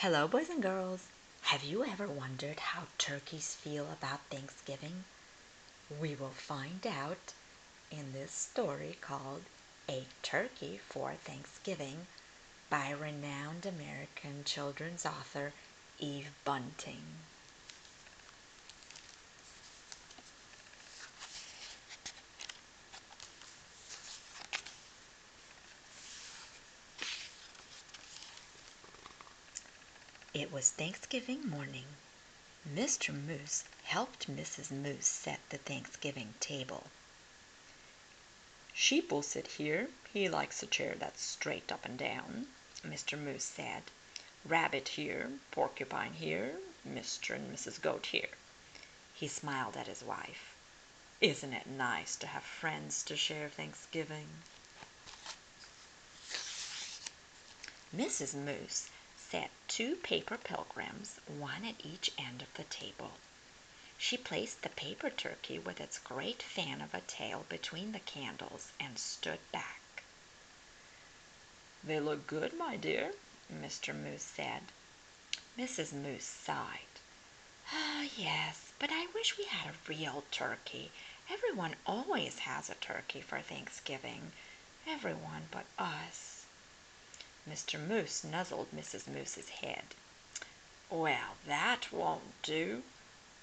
Hello, boys and girls. Have you ever wondered how turkeys feel about Thanksgiving? We will find out in this story called A Turkey for Thanksgiving by renowned American children's author Eve Bunting. It was Thanksgiving morning. Mr. Moose helped Mrs. Moose set the Thanksgiving table. "Sheep will sit here. He likes a chair that's straight up and down," Mr. Moose said. "Rabbit here, Porcupine here, Mr. and Mrs. Goat here." He smiled at his wife. "Isn't it nice to have friends to share Thanksgiving?" Mrs. Moose set 2 paper pilgrims, one at each end of the table. She placed the paper turkey with its great fan of a tail between the candles and stood back. "They look good, my dear," Mr. Moose said. Mrs. Moose sighed. "Oh, yes, but I wish we had a real turkey. Everyone always has a turkey for Thanksgiving. Everyone but us." Mr. Moose nuzzled Mrs. Moose's head. "Well, that won't do.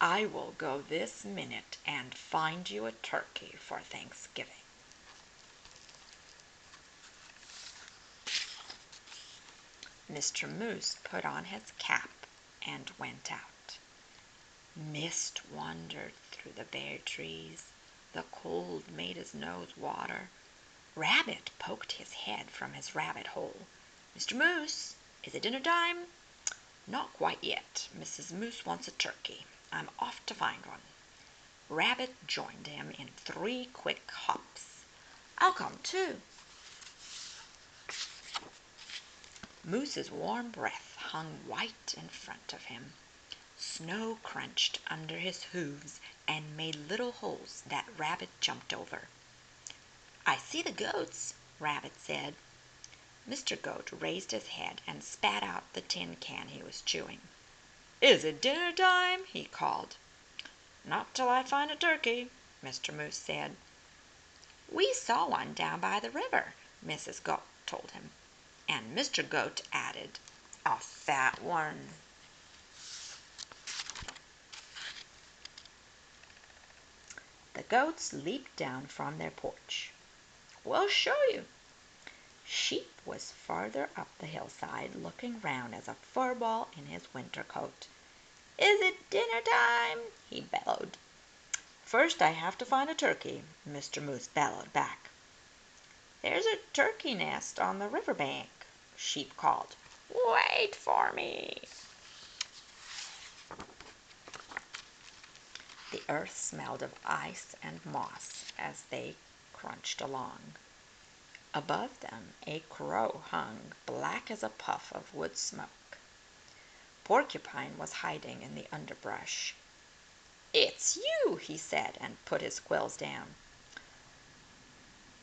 I will go this minute and find you a turkey for Thanksgiving." Mr. Moose put on his cap and went out. Mist wandered through the bare trees. The cold made his nose water. Rabbit poked his head from his rabbit hole. "Mr. Moose, is it dinner time?" "Not quite yet. Mrs. Moose wants a turkey. I'm off to find one." Rabbit joined him in 3 quick hops. "I'll come too." Moose's warm breath hung white in front of him. Snow crunched under his hooves and made little holes that Rabbit jumped over. "I see the goats," Rabbit said. Mr. Goat raised his head and spat out the tin can he was chewing. "Is it dinner time?" he called. "Not till I find a turkey," Mr. Moose said. "We saw one down by the river," Mrs. Goat told him. And Mr. Goat added, "A fat one." The goats leaped down from their porch. "We'll show you." Sheep was farther up the hillside, looking round as a furball in his winter coat. "Is it dinner time?" he bellowed. "First I have to find a turkey," Mr. Moose bellowed back. "There's a turkey nest on the river bank," Sheep called. "Wait for me." The earth smelled of ice and moss as they crunched along. Above them a crow hung black as a puff of wood smoke. Porcupine was hiding in the underbrush. "It's you," he said, and put his quills down.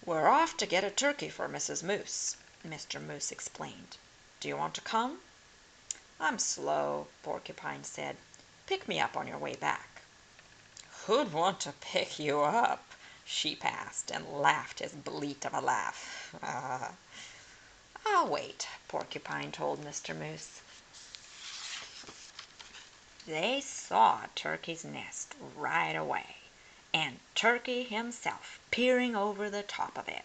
"We're off to get a turkey for Mrs. Moose," Mr. Moose explained. "Do you want to come?" "I'm slow," Porcupine said. "Pick me up on your way back." "Who'd want to pick you up?" Sheep asked, and laughed his bleat of a laugh. "I'll wait," Porcupine told Mr. Moose. They saw Turkey's nest right away, and Turkey himself peering over the top of it.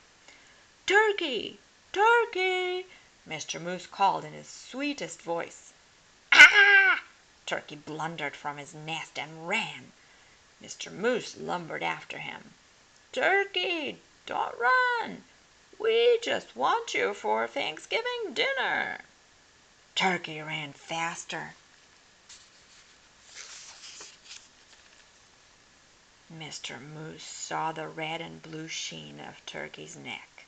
"Turkey! Turkey!" Mr. Moose called in his sweetest voice. "Ah!" Turkey blundered from his nest and ran. Mr. Moose lumbered after him. "Turkey, don't run! We just want you for Thanksgiving dinner." Turkey ran faster. Mr. Moose saw the red and blue sheen of Turkey's neck.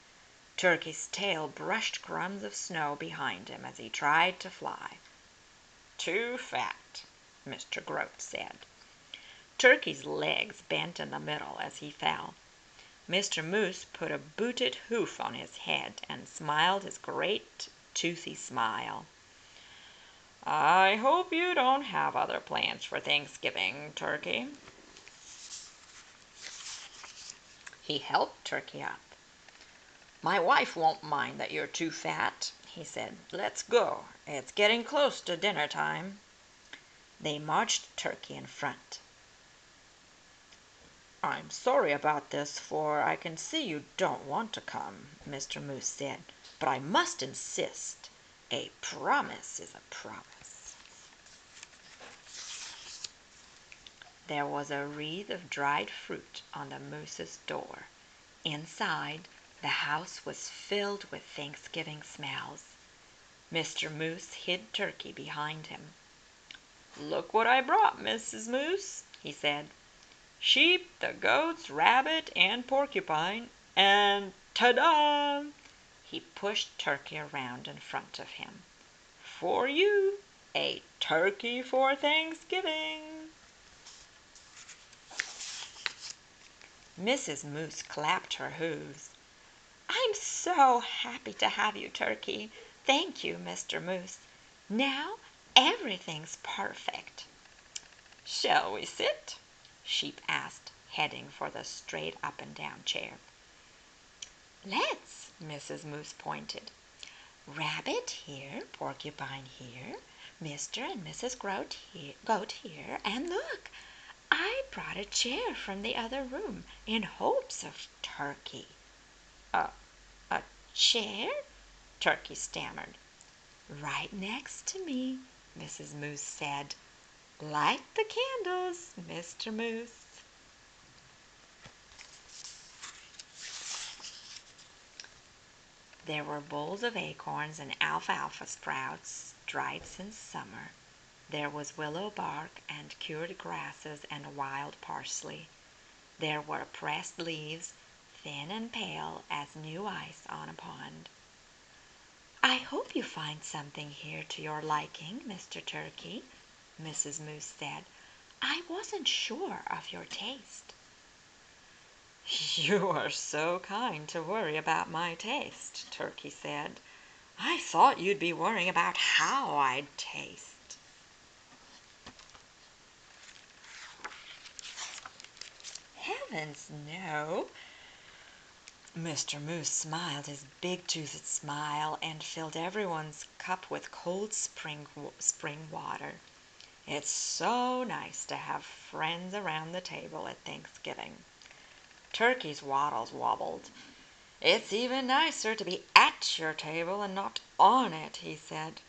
Turkey's tail brushed crumbs of snow behind him as he tried to fly. "Too fat," Mr. Goat said. Turkey's legs bent in the middle as he fell. Mr. Moose put a booted hoof on his head and smiled his great toothy smile. I hope you don't have other plans for Thanksgiving, Turkey. He helped Turkey up. My wife won't mind that you're too fat, he said. Let's go. It's getting close to dinner time. They marched Turkey in front. I'm sorry about this, for I can see you don't want to come, Mr. Moose said, but I must insist. A promise is a promise. There was a wreath of dried fruit on the moose's door. Inside, the house was filled with Thanksgiving smells. Mr. Moose hid Turkey behind him. Look what I brought, Mrs. Moose, he said. Sheep, the goats, rabbit, and porcupine, and ta-da! He pushed Turkey around in front of him. For you, a turkey for Thanksgiving. Mrs. Moose clapped her hooves. I'm so happy to have you, Turkey. Thank you, Mr. Moose. Now everything's perfect. Shall we sit? Sheep asked, heading for the straight up and down chair. Let's, Mrs. Moose pointed. Rabbit here, Porcupine here, Mr. and Mrs. Goat here, and look, I brought a chair from the other room in hopes of Turkey. A chair? Turkey stammered. Right next to me, Mrs. Moose said. Light the candles, Mr. Moose. There were bowls of acorns and alfalfa sprouts, dried since summer. There was willow bark and cured grasses and wild parsley. There were pressed leaves, thin and pale as new ice on a pond. I hope you find something here to your liking, Mr. Turkey, Mrs. Moose said. I wasn't sure of your taste. You are so kind to worry about my taste, Turkey said. I thought you'd be worrying about how I'd taste. Heavens, no. Mr. Moose smiled his big-toothed smile and filled everyone's cup with cold spring water. It's so nice to have friends around the table at Thanksgiving. Turkey's wattles wobbled. It's even nicer to be at your table and not on it, he said.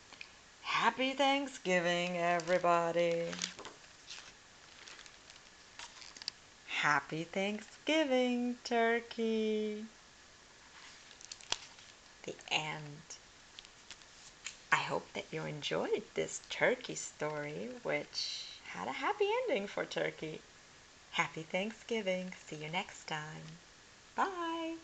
Happy Thanksgiving, everybody. Happy Thanksgiving, Turkey. The end. I hope that you enjoyed this turkey story, which had a happy ending for Turkey. Happy Thanksgiving. See you next time. Bye.